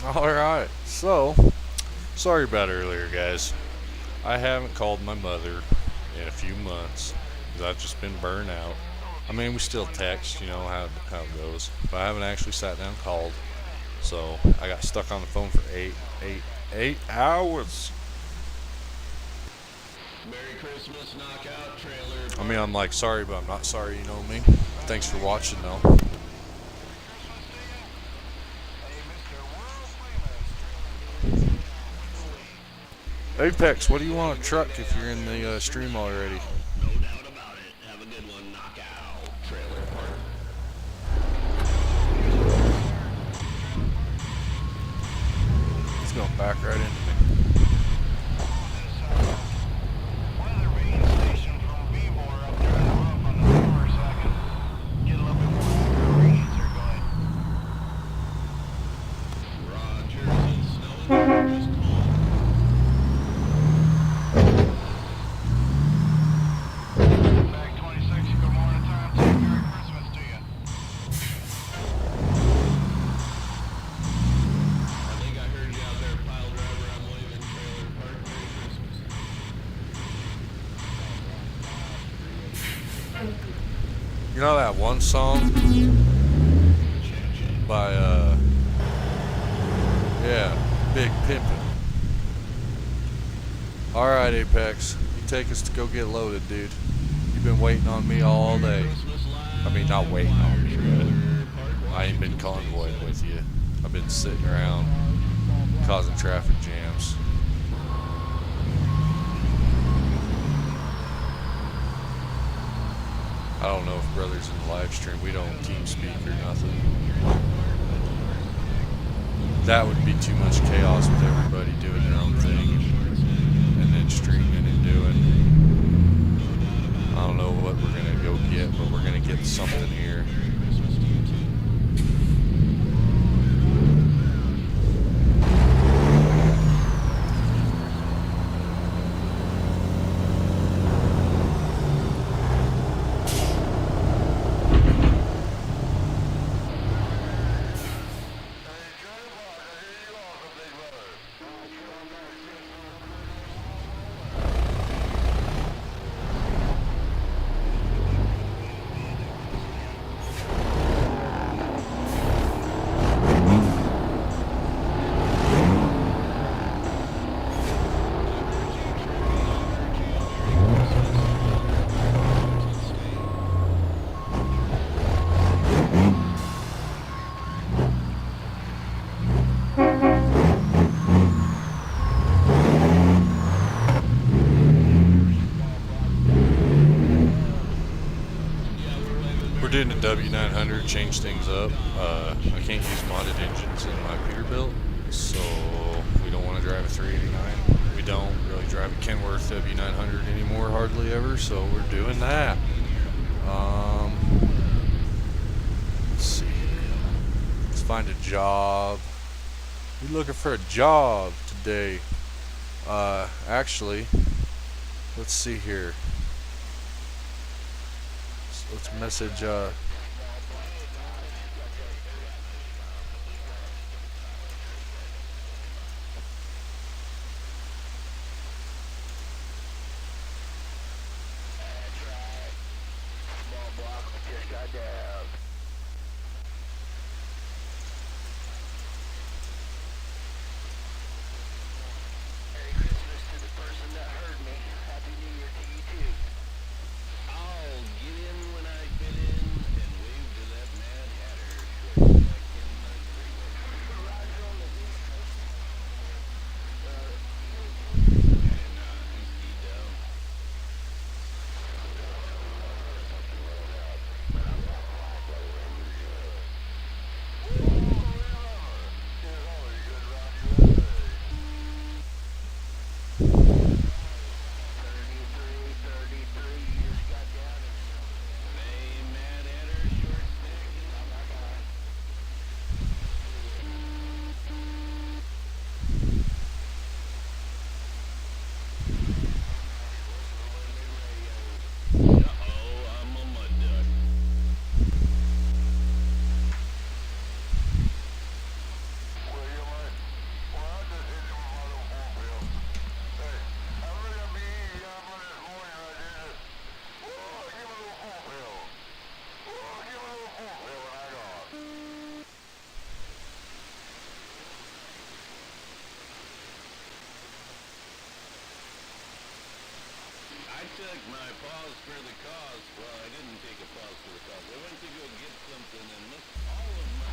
Alright, so, sorry about earlier, guys. I haven't called my mother in a few months because I've just been burnt out. I mean, we still text, you know how it goes, but I haven't actually sat down and called. So I got stuck on the phone for eight hours. Merry Christmas, knockout trailer. I mean, I'm like sorry, but I'm not sorry. You know me. Thanks for watching, though. Apex, what do you want to truck if you're in the stream already? No doubt about it. Have a good one, knockout trailer park. He's going back right into me. You know that one song by Big Pimpin'. Alright, Apex, you take us to go get loaded, dude. You've been waiting on me all day. I mean, not waiting on me, but I ain't been convoying with you. I've been sitting around causing traffic jams. I don't know if brothers in the live stream, we don't team speak or nothing. That would be too much chaos with everybody doing their own thing and then streaming and doing. I don't know what we're gonna go get, but we're gonna get something here. We're doing a W900, change things up. I can't use modded engines in my Peterbilt, so we don't want to drive a 389. We don't really drive a Kenworth W900 anymore, hardly ever, so we're doing that. Let's see. Let's find a job. We're looking for a job today. Actually, let's see here. Let's message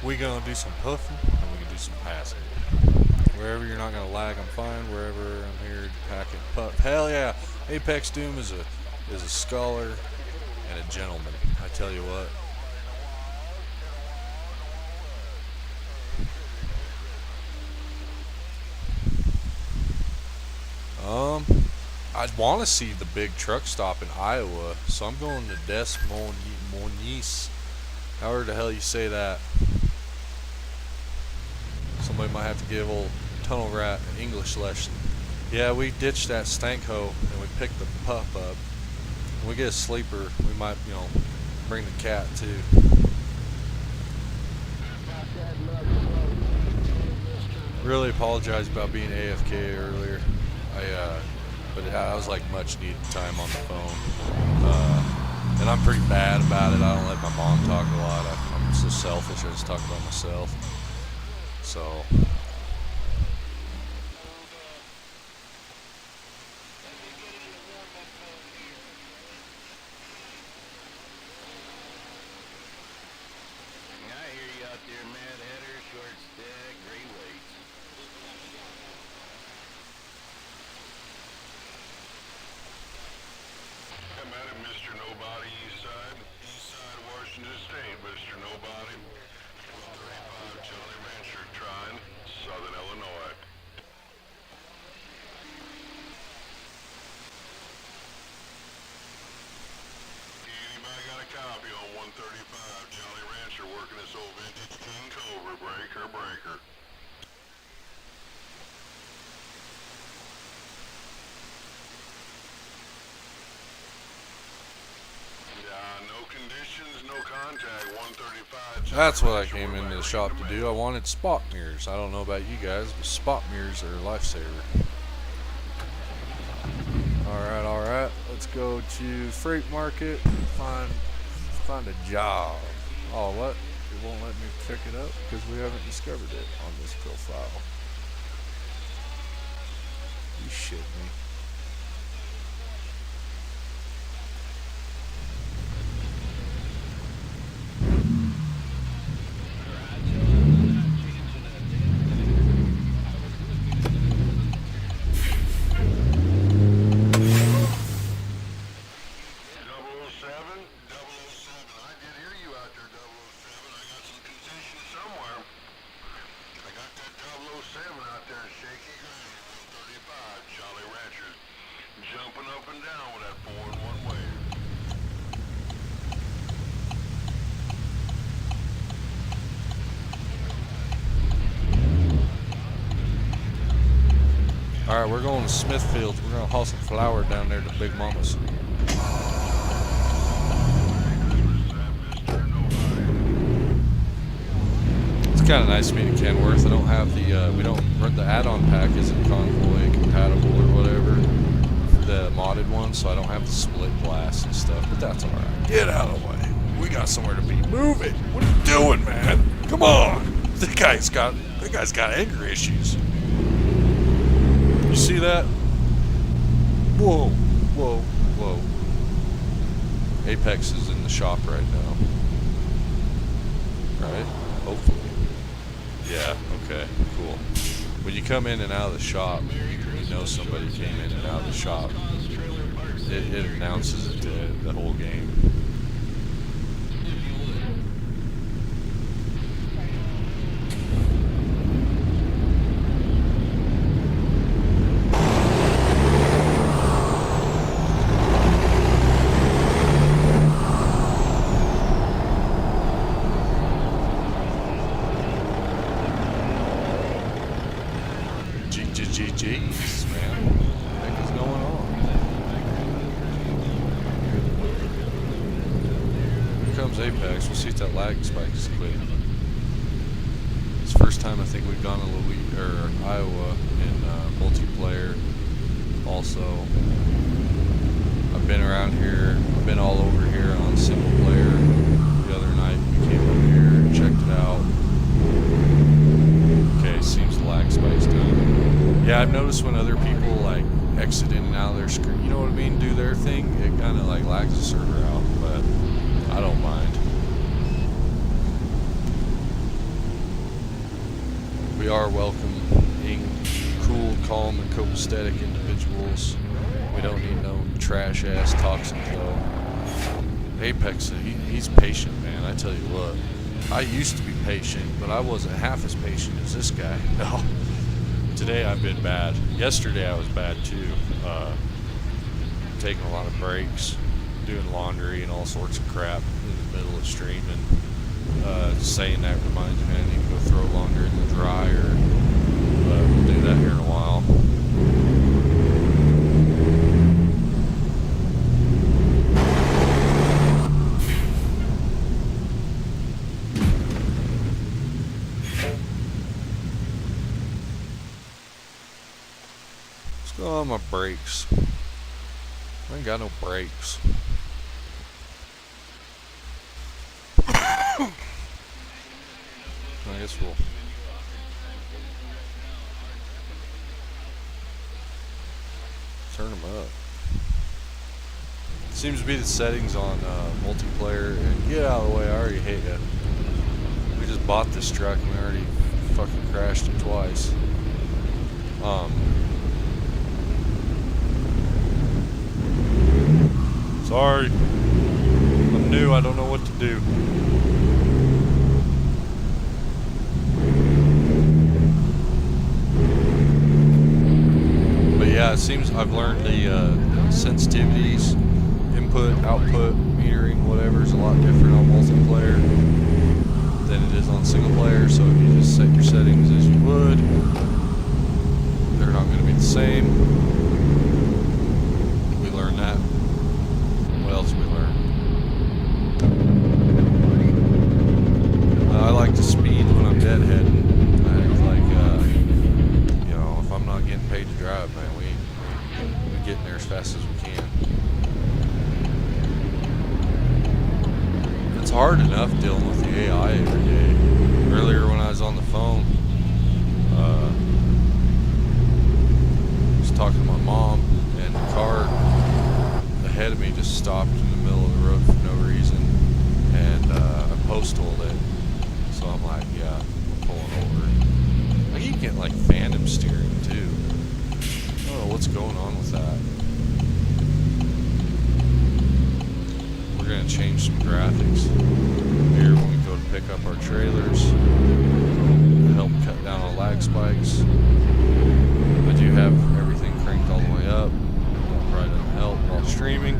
We gonna do some puffing and we can do some passing. Wherever you're not gonna lag, I'm fine. Wherever I'm here to pack and puff. Hell yeah! Apex Doom is a scholar and a gentleman. I tell you what. I want to see the big truck stop in Iowa, so I'm going to Des Moines. However the hell you say that. Somebody might have to give old Tunnel Rat an English lesson. Yeah, we ditched that stank hoe and we picked the pup up. When we get a sleeper, we might, bring the cat too. Really apologize about being AFK earlier. But I was like much needed time on the phone. And I'm pretty bad about it. I don't let my mom talk a lot. I'm so selfish. I just talk about myself. So. I hear you out there, mad header, short stack, great weights. I'm at it, Mr. Nobody, East Side Washington State, Mr. Nobody. 135 Jolly Rancher trying, Southern Illinois. Anybody got a copy on 135 Jolly Rancher working this old vintage King Cobra breaker? No conditions, no contact, 135. That's what I came into the shop to do. I wanted spot mirrors. I don't know about you guys, but spot mirrors are a lifesaver. Alright. Let's go to Freight Market, find a job. Oh, what? It won't let me pick it up because we haven't discovered it on this profile. You shit me. Jumping up and down with that 4-in-1 wave. Alright, we're going to Smithfield. We're going to haul some flour down there to Big Mama's. It's kind of nice to meet Kenworth. I don't have the add-on pack isn't Convoy compatible or whatever. The modded one, so I don't have the split glass and stuff, but that's alright. Get out of the way. We got somewhere to be. Move it. What are you doing, man? Come on. That guy's got anger issues. You see that? Whoa. Apex is in the shop right now. Right? Hopefully. Yeah, okay, cool. When you come in and out of the shop, you know somebody came in and out of the shop. It announces it to the whole game. Jeez, man. What the heck is going on? Here comes Apex. We'll see if that lag spike is quick. It's the first time I think we've gone to Iowa in multiplayer. Also, I've been around here. I've been all over here on single player. The other night we came over here and checked it out. Okay, seems the lag spike's done. Yeah, I've noticed when other people like exit in and out of their screen, you know what I mean, do their thing, it kind of like lags the server out, but I don't mind. We are welcoming cool, calm, and copacetic individuals. We don't need no trash-ass toxic though. Apex, he's patient, man. I tell you what. I used to be patient, but I wasn't half as patient as this guy. No. Today I've been bad. Yesterday I was bad too. Taking a lot of breaks, doing laundry and all sorts of crap in the middle of streaming. Saying that reminds me I need to go throw laundry in the dryer. But we'll do that here in a while. Let's go on my brakes. I ain't got no brakes. I guess we'll turn them up. Seems to be the settings on multiplayer. And get out of the way, I already hate it. We just bought this truck and we already fucking crashed it twice. Sorry. I'm new, I don't know what to do. But yeah, it seems I've learned the sensitivities, input, output, metering, whatever is a lot different on multiplayer than it is on single player. So if you just set your settings as you would, they're not going to be the same. We learned that. What else we learned? I like to speed when I'm deadheading. I act like, you know, if I'm not getting paid to drive, man, we get in there as fast as we can. It's hard enough dealing with the AI every day. Earlier when I was on the phone, I was talking to my mom, and the car ahead of me just stopped in the middle of the road for no reason, and I post-told it. So I'm like, yeah, I'm pulling over. Like, you get like phantom steering too. I don't know what's going on with that. We're gonna change some graphics here when we go to pick up our trailers to help cut down on lag spikes. I do have everything cranked all the way up. That probably doesn't help while streaming.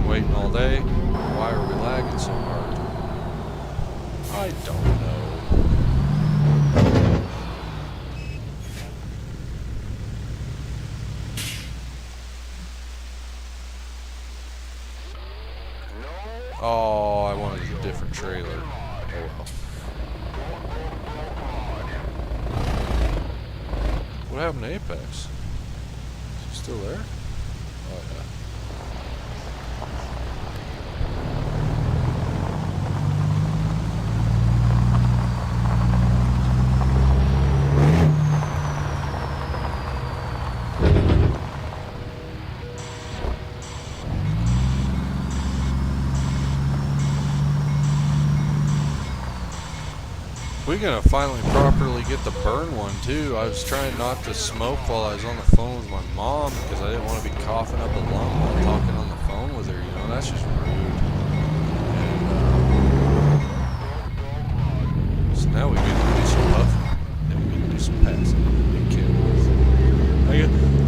Waiting all day. Why are we lagging so hard? I don't know. Oh, I wanted a different trailer. Oh well. What happened to Apex? Is he still there? Oh yeah. We're gonna finally properly get the burn one too. I was trying not to smoke while I was on the phone with my mom because I didn't want to be coughing up a lung while talking on the phone with her. You know, that's just rude. And so now we get to do some puffing and we get to do some passing and kills.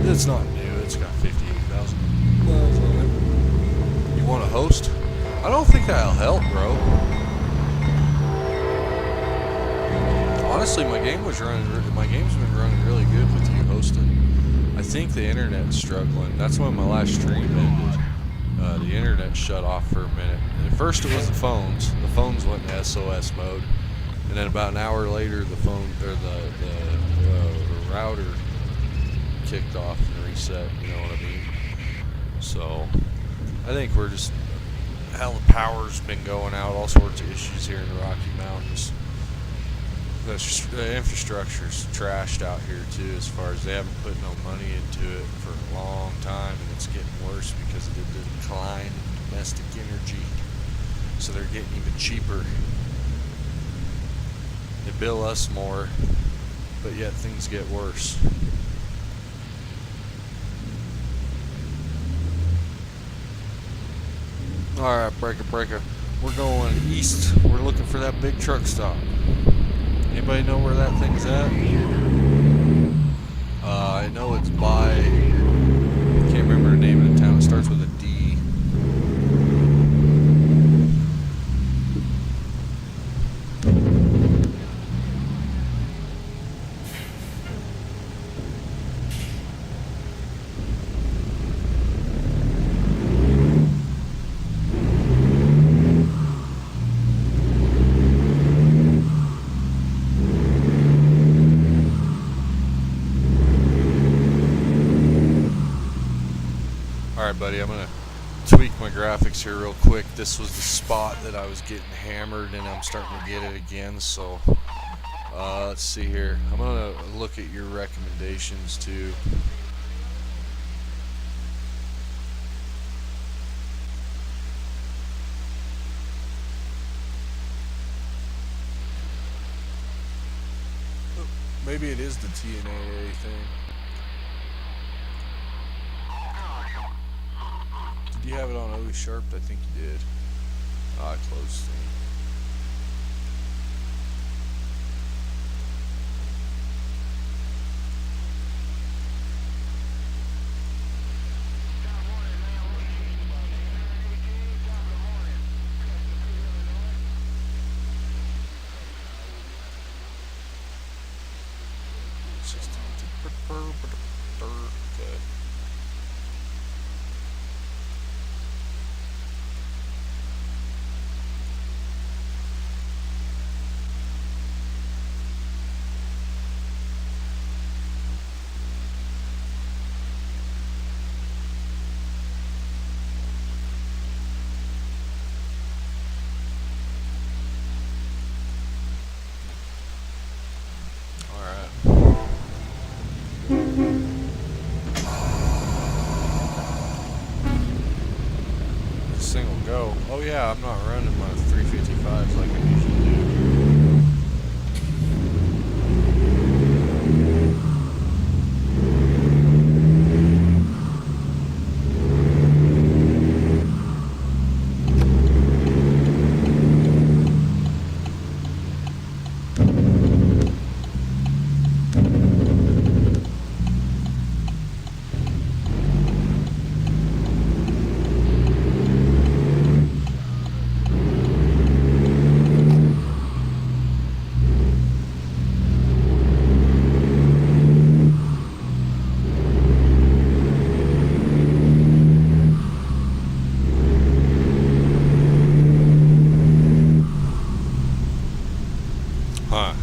It's not new. It's got 58,000 miles on it. You want to host? I don't think that'll help, bro. Honestly, my game's been running really good with you hosting. I think the internet's struggling. That's when my last stream ended. The internet shut off for a minute. And at first it was the phones. The phones went into SOS mode, and then about an hour later, the phone or the router kicked off and reset. You know what I mean? So I think we're just hell. The power's been going out. All sorts of issues here in the Rocky Mountains. The infrastructure's trashed out here too, as far as they haven't put no money into it for a long time, and it's getting worse because of the decline in domestic energy, so they're getting even cheaper. They bill us more, but yet things get worse. Alright, breaker. We're going east. We're looking for that big truck stop. Anybody know where that thing's at? I know it's by... can't remember the name of the town. It starts with a D. Alright buddy, I'm going to tweak my graphics here real quick. This was the spot that I was getting hammered and I'm starting to get it again, so let's see here. I'm going to look at your recommendations too. Maybe it is the TNAA thing. Did you have it on always sharp? I think you did. Ah, close thing. Okay. This thing will go. Oh yeah, I'm not running my 355s like I usually do.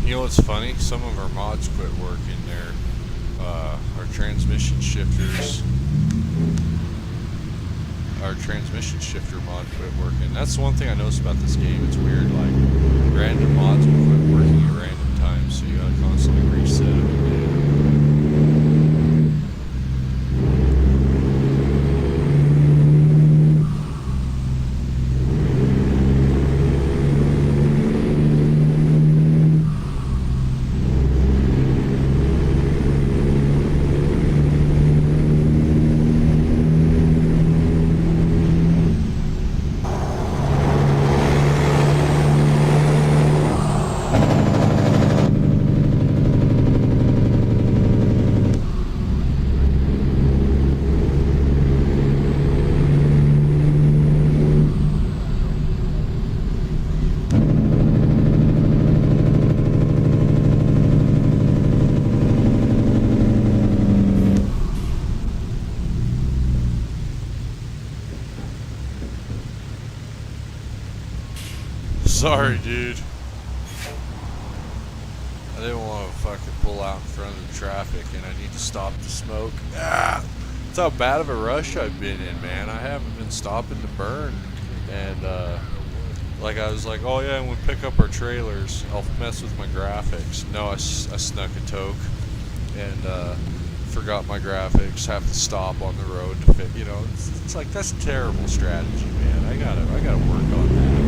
You know what's funny? Some of our mods quit working there. Our transmission shifters. Our transmission shifter mod quit working. That's the one thing I noticed about this game. It's weird, like random mods will quit working at random times, so you gotta constantly reset them. Sorry, dude. I didn't want to fucking pull out in front of the traffic, and I need to stop to smoke. Ah! That's how bad of a rush I've been in, man. I haven't been stopping to burn. And, like, I was like, oh yeah, when we pick up our trailers, I'll mess with my graphics. No, I snuck a toke. And, forgot my graphics, have to stop on the road to fit. You know, it's like that's terrible strategy, man. I gotta work on that.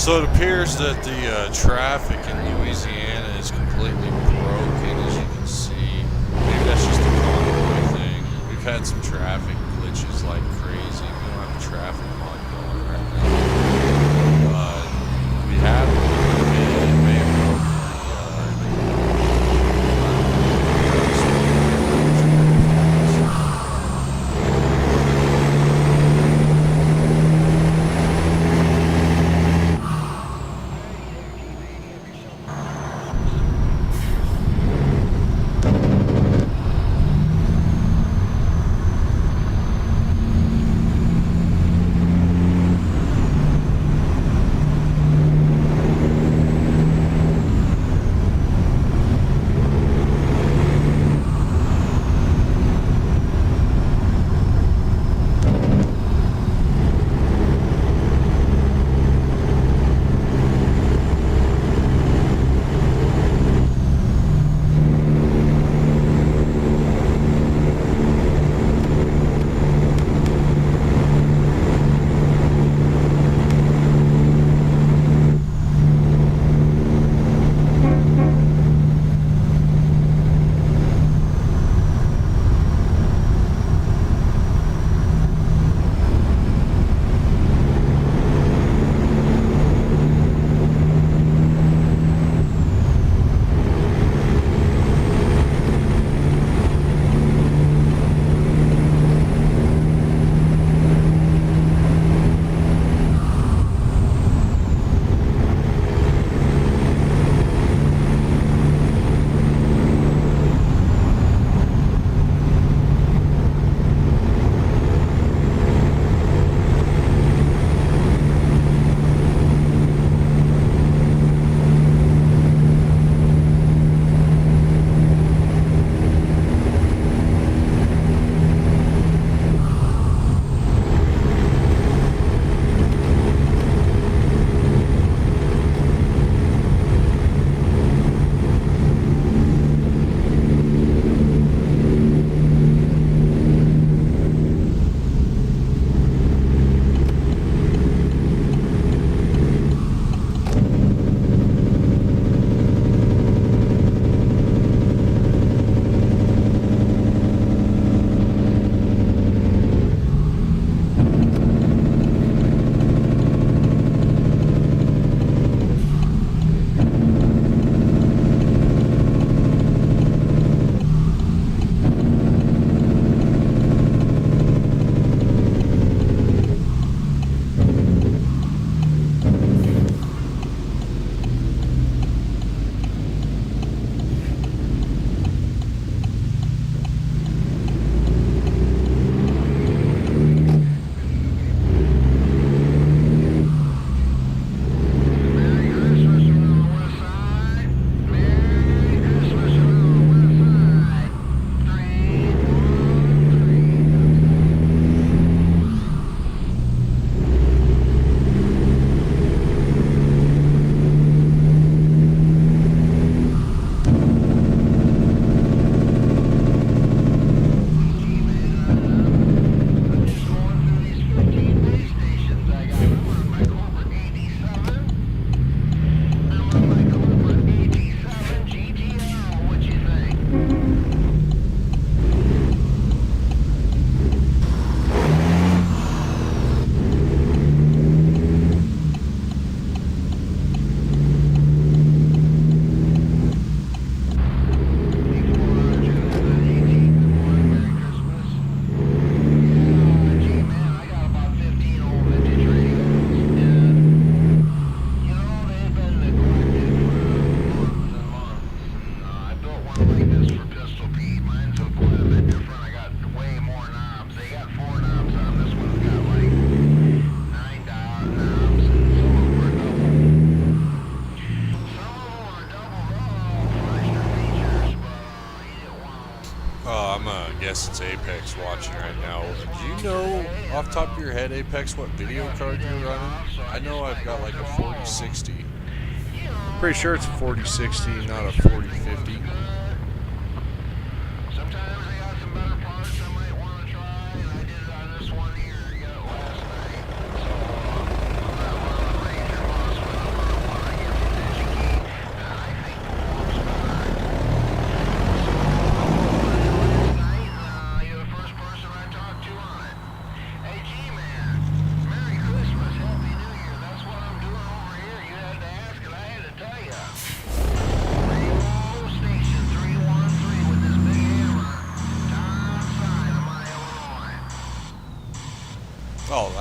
So it appears that the traffic in Louisiana is completely broken, as you can see. Maybe that's just a convoy thing. We've had some traffic glitches like crazy. We don't have a traffic light going right now. We have it may have broken guess it's Apex watching right now. Do you know off the top of your head, Apex, what video card you're running? I know I've got like a 4060. Pretty sure it's a 4060, not a 4050.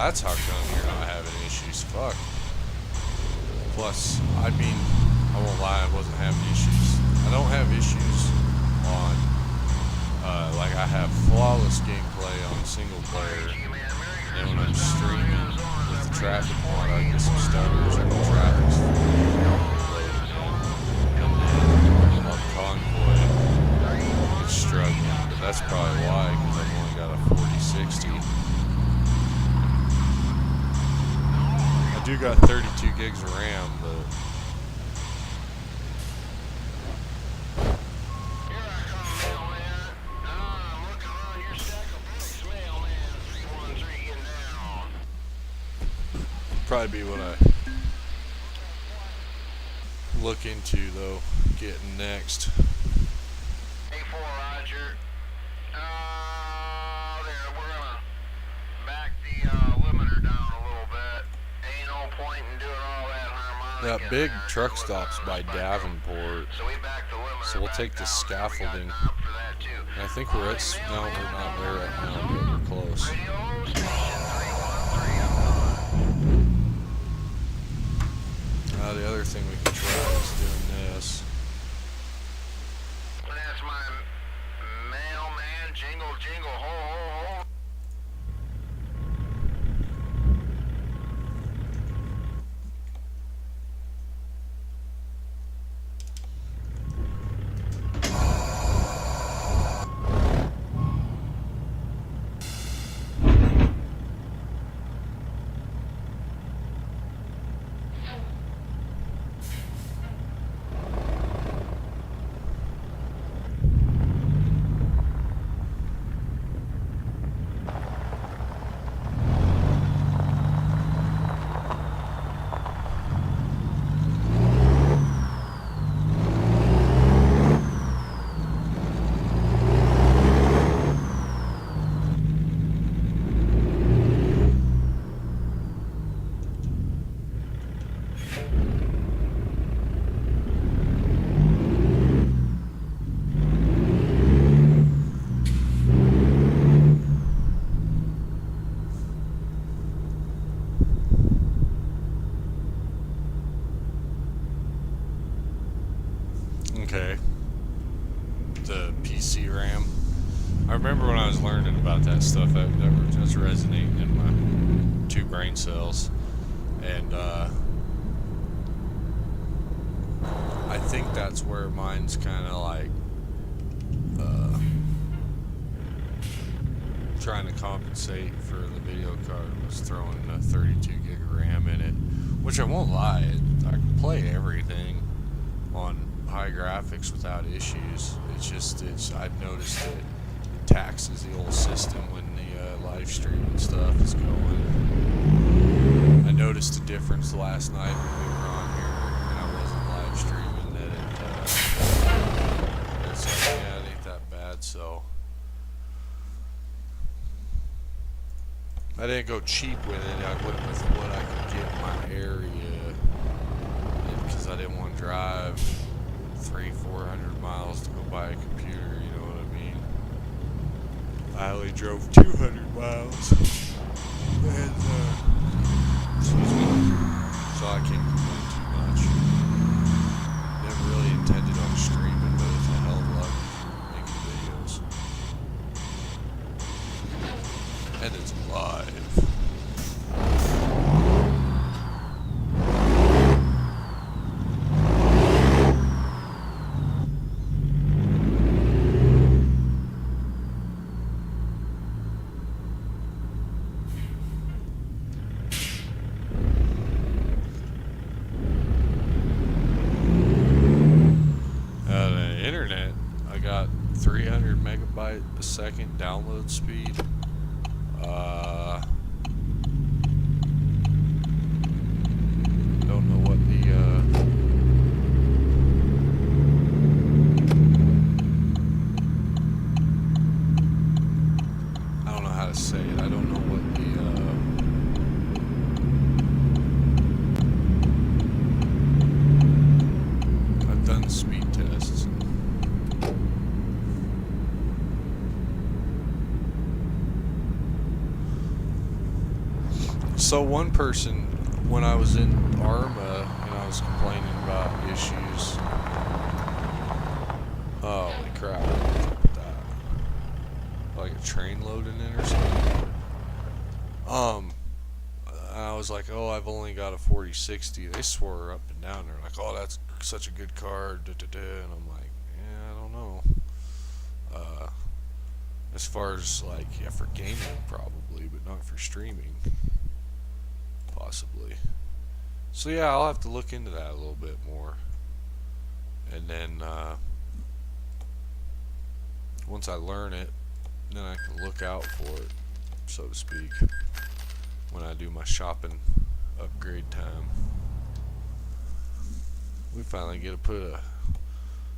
that's how come you're not having issues. Fuck. Plus, I mean, I won't lie, I wasn't having issues. I don't have issues on, like I have flawless gameplay on single player. And when I'm streaming with the traffic mod, I get some stutters and the traffic's loaded in. And then on Convoy, it's struggling. But that's probably why, because I've only got a 4060. I do got 32 gigs of RAM, but probably be what I look into though, getting next. A4, Roger. There, we're gonna back the limiter down a little bit. Ain't no point in doing all that harmonic. That big truck stop's by Davenport, So we back the limiter. so we'll take the scaffolding. And I think we're at, no, we're not there right now, but we're close. Now the other thing we can try is doing this. That's my mailman, jingle, jingle, ho, ho, ho. Okay. The PC RAM. I remember when I was learning about that stuff, that was just resonating in my two brain cells. And I think that's where mine's kind of like trying to compensate for the video card, was throwing a 32 gig of RAM in it, which I won't lie, I can play everything on high graphics without issues. It's just, I've noticed that it taxes the old system when the live stream and stuff is going. I noticed a difference last night when we were on here and I wasn't live streaming, that it's like, yeah, it ain't that bad. So I didn't go cheap with it. I went with what I could get in my area, because I didn't want to drive 300-400 miles to go buy a computer, you know what I mean? I only drove 200 miles, and excuse me, so I can't complain too much. Never really intended on streaming, but it's a hell of a lot making videos, and it's live. Internet, I got 300 megabyte a second download speed. Don't know what the I don't know how to say it. I don't know what the I've done speed tests. So one person, when I was in Arma and I was complaining about issues, holy crap, like a train loading in or something. I was like, oh, I've only got a 4060. They swore up and down. They're like, oh, that's such a good car. Da, da, da. And I'm like, yeah, I don't know. As far as like, yeah, for gaming probably, but not for streaming, possibly. So yeah, I'll have to look into that a little bit more. And then once I learn it, then I can look out for it, so to speak, when I do my shopping upgrade time. We finally get to put a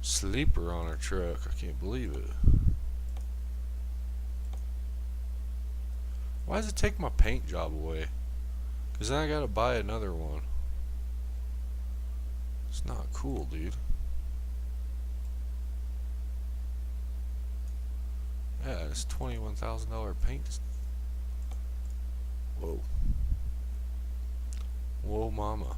sleeper on our truck. I can't believe it. Why does it take my paint job away? Because then I gotta buy another one. It's not cool, dude. Yeah, it's $21,000 paint. Whoa. Whoa, mama.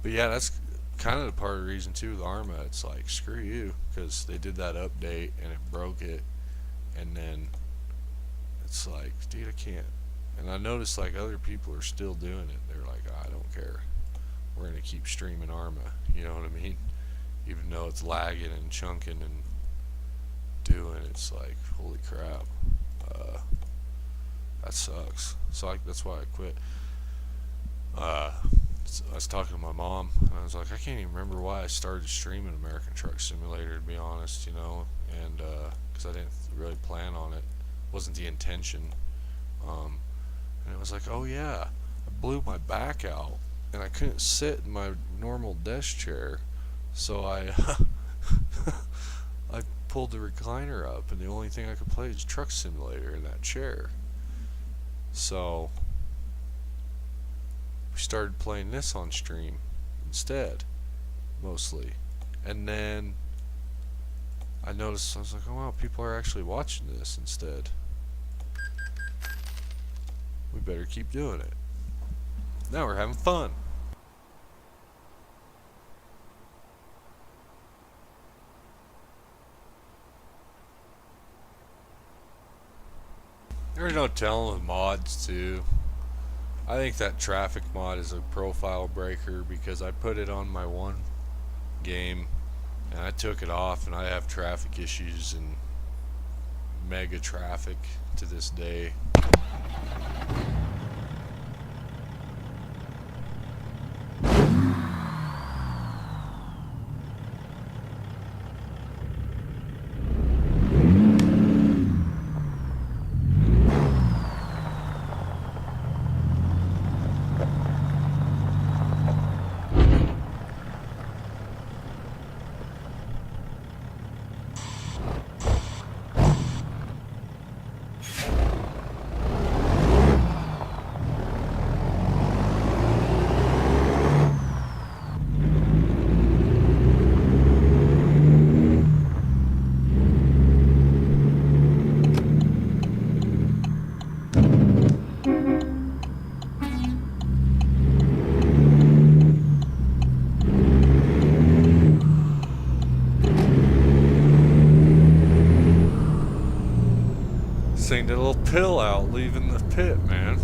But yeah, that's kind of the part of the reason too, the Arma, it's like, screw you, because they did that update and it broke it, and then it's like, dude, I can't. And I noticed like other people are still doing it. They're like, oh, I don't care. We're gonna keep streaming Arma. You know what I mean? Even though it's lagging and chunking and doing, it's like, holy crap. That sucks. So that's why I quit. So I was talking to my mom, and I was like, I can't even remember why I started streaming American Truck Simulator, to be honest, you know, and because I didn't really plan on it. Wasn't the intention. And it was like, oh yeah, I blew my back out and I couldn't sit in my normal desk chair, so I I pulled the recliner up, and the only thing I could play is Truck Simulator in that chair. So we started playing this on stream instead, mostly. And then I noticed, I was like, oh wow, people are actually watching this instead. We better keep doing it. Now we're having fun. There's no telling with mods too. I think that traffic mod is a profile breaker because I put it on my one game and I took it off, and I have traffic issues and mega traffic to this day. Singed a little pill out leaving the pit, man.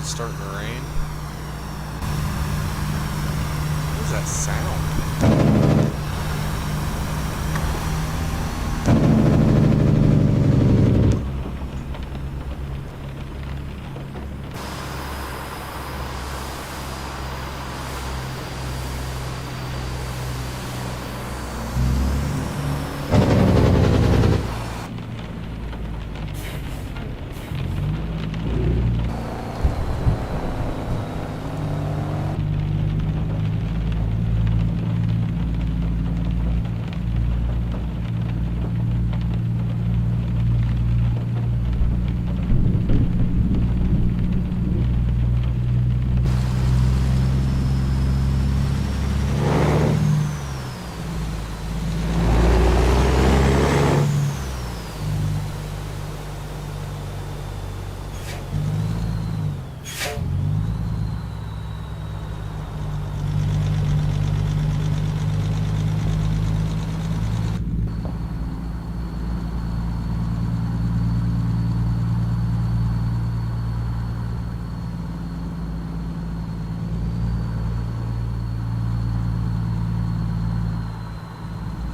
It's starting to rain. What is that sound?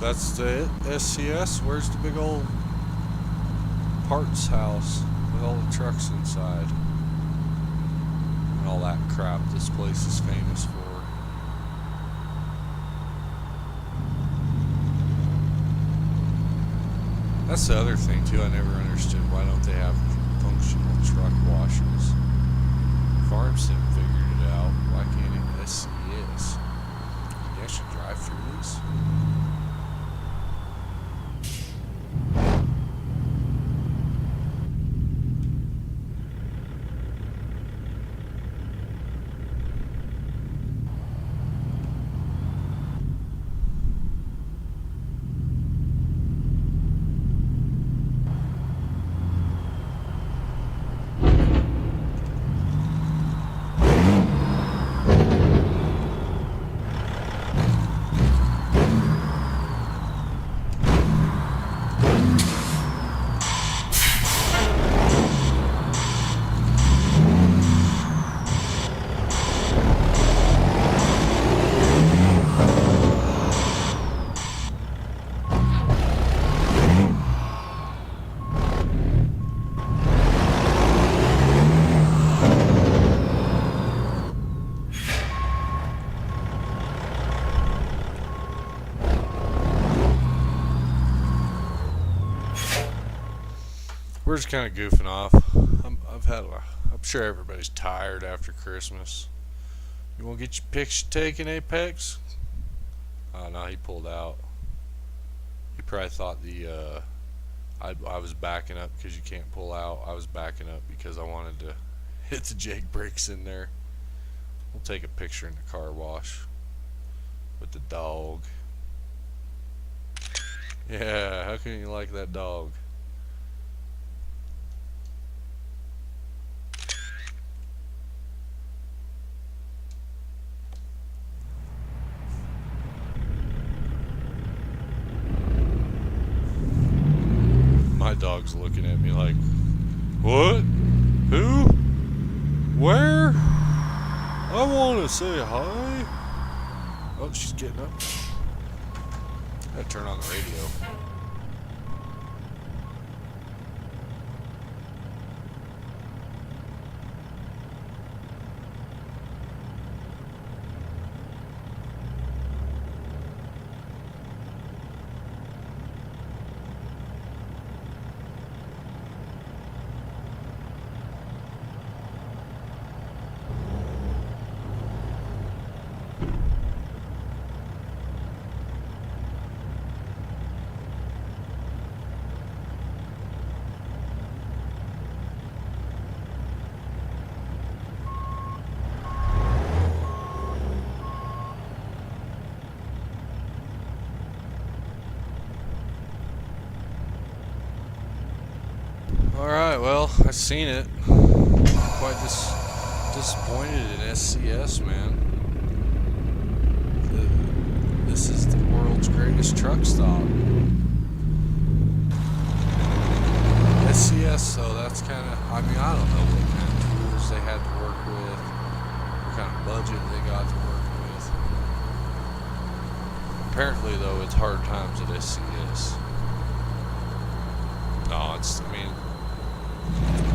That's the SCS. Where's the big old parts house with all the trucks inside and all that crap this place is famous for? That's the other thing too. I never understood, why don't they have functional truck washers? Farmson figured it out. Why can't it SCS? You actually drive through these? We're just kind of goofing off. I'm sure everybody's tired after Christmas. You want to get your picture taken, Apex? Oh no, he pulled out. He probably thought I was backing up because you can't pull out. I was backing up because I wanted to hit the Jake brakes in there. We'll take a picture in the car wash with the dog. Yeah, how can you like that dog? My dog's looking at me like, what? Who? Where? I want to say hi. Oh, she's getting up. Gotta turn on the radio. Alright, well, I've seen it. Quite disappointed in SCS, man. This is the world's greatest truck stop. SCS, so that's kind of, I mean, I don't know what kind of tools they had to work with, what kind of budget they got to work with. Apparently, though, it's hard times at SCS. No, it's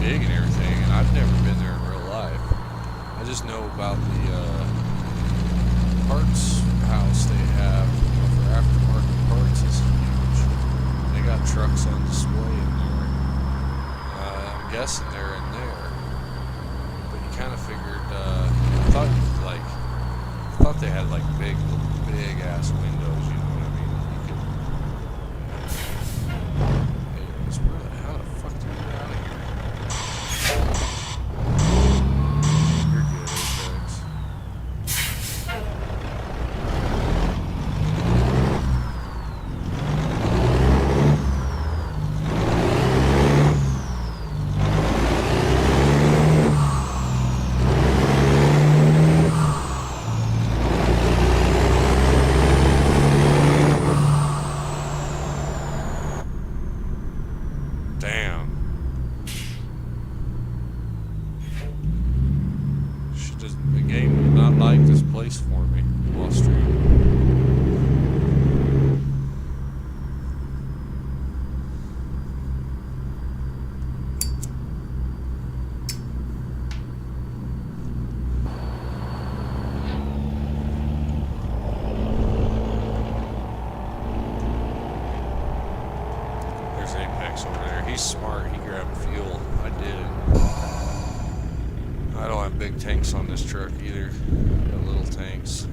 big and everything, and I've never been there in real life. I just know about the parts house they have for aftermarket parts is huge. They got trucks on display in there. I'm guessing they're in there, but you kind of figured. I thought they had like big ass windows. You know what I mean? You could. Anyways, how the fuck do we get out of here? You're good, Apex. Damn. The game did not like this place for me while streaming. There's Apex over there. He's smart. He grabbed fuel. I didn't. I don't have big tanks on this truck either. Got little tanks.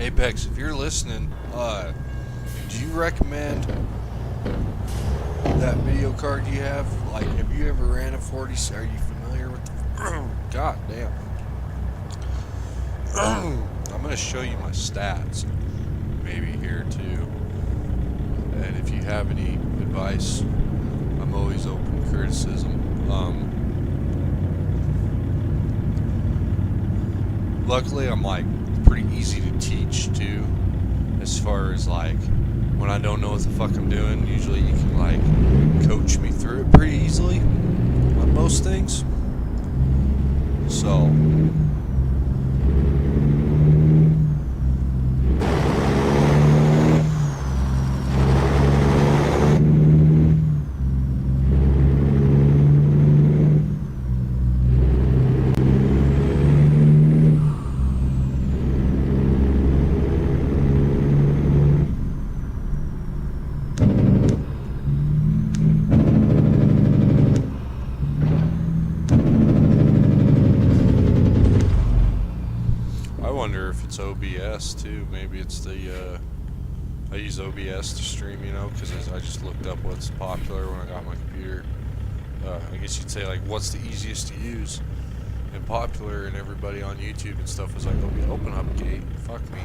Apex, if you're listening, do you recommend that video card you have? Like, have you ever ran a 40? Are you familiar with the... God damn. I'm going to show you my stats, maybe here too. And if you have any advice, I'm always open to criticism. Luckily, I'm like pretty easy to teach too, as far as like when I don't know what the fuck I'm doing. Usually, you can like coach me through it pretty easily on most things. So. I wonder if it's OBS too. Maybe it's the I use OBS to stream, you know, because I just looked up what's popular when I got my computer. I guess you'd say like what's the easiest to use and popular, and everybody on YouTube and stuff was like, open up gate. Fuck me.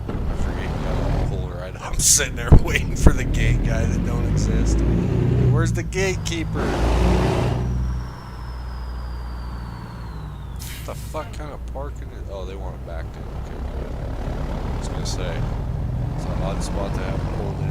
I forget you gotta pull right up. I'm sitting there waiting for the gate guy that don't exist. Where's the gatekeeper? What the fuck kind of parking is? Oh, they want it backed in. Okay, good. I was gonna say, it's an odd spot to have it pulled in.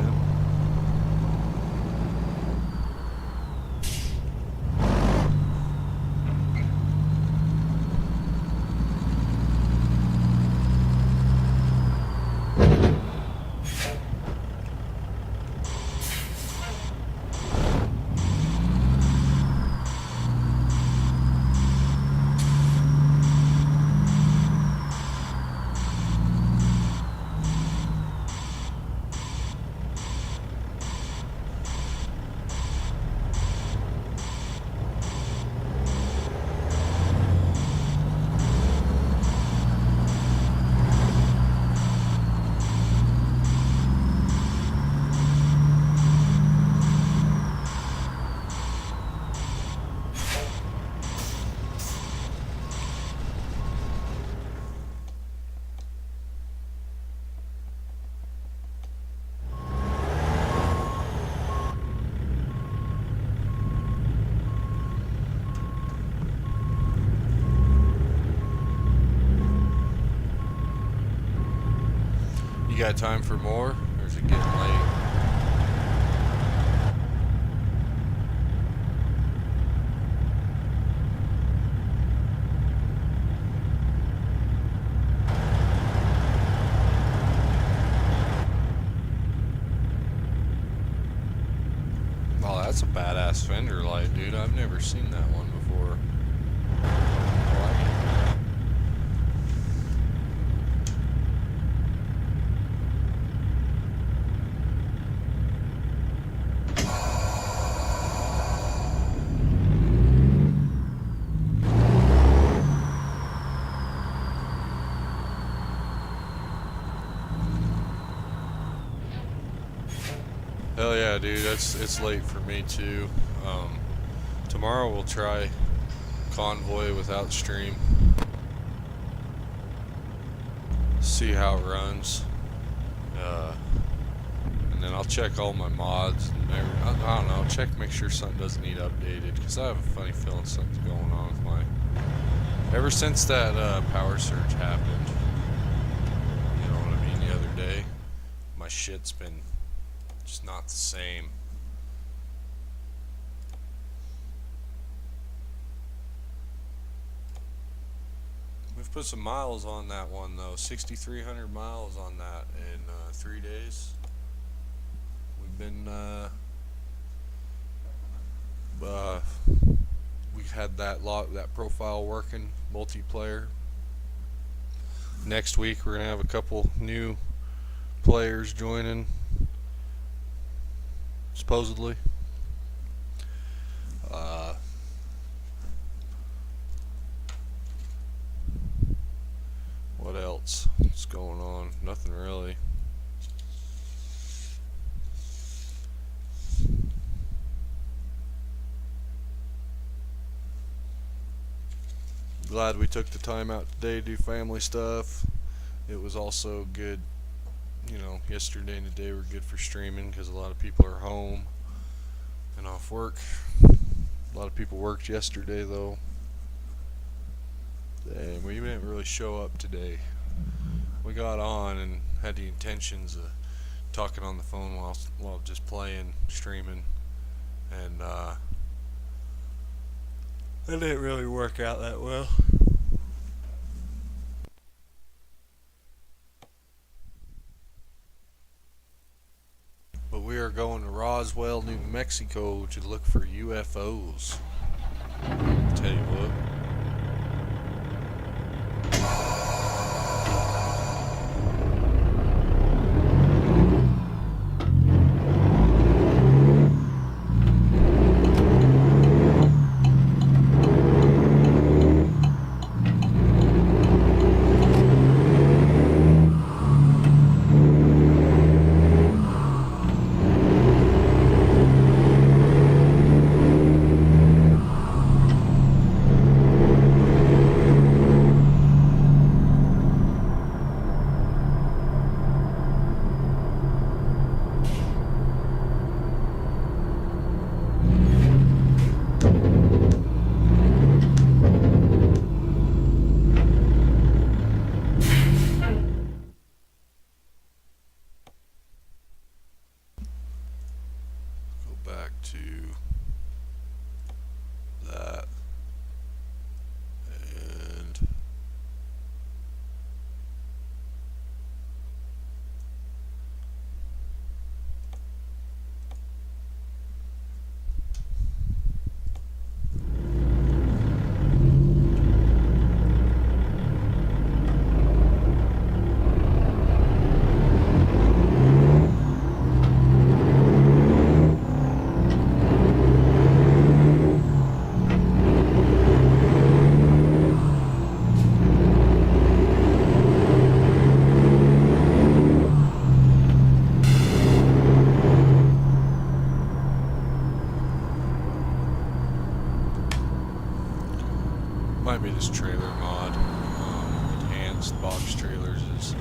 You got time for more, or is it getting late? Oh, that's a badass fender light, dude. I've never seen that one before. I like it. Hell yeah, dude. It's late for me too. Tomorrow we'll try Convoy without stream. See how it runs. And then I'll check all my mods and I don't know, check, make sure something doesn't need updated, because I have a funny feeling something's going on with my... Ever since that power surge happened, you know what I mean, the other day, my shit's been just not the same. We've put some miles on that one though, 6,300 miles on that in 3 days. We've been we had that profile working, multiplayer. Next week we're gonna have a couple new players joining, supposedly. else? What's going on? Nothing really. Glad we took the time out today to do family stuff. It was also good, you know, yesterday and today were good for streaming because a lot of people are home and off work. A lot of people worked yesterday though. Dang, we didn't really show up today. We got on and had the intentions of talking on the phone while just playing, streaming, and it didn't really work out that well. But we are going to Roswell, New Mexico to look for UFOs. Tell you what. Back to that and might be this trailer mod. Enhanced box trailers is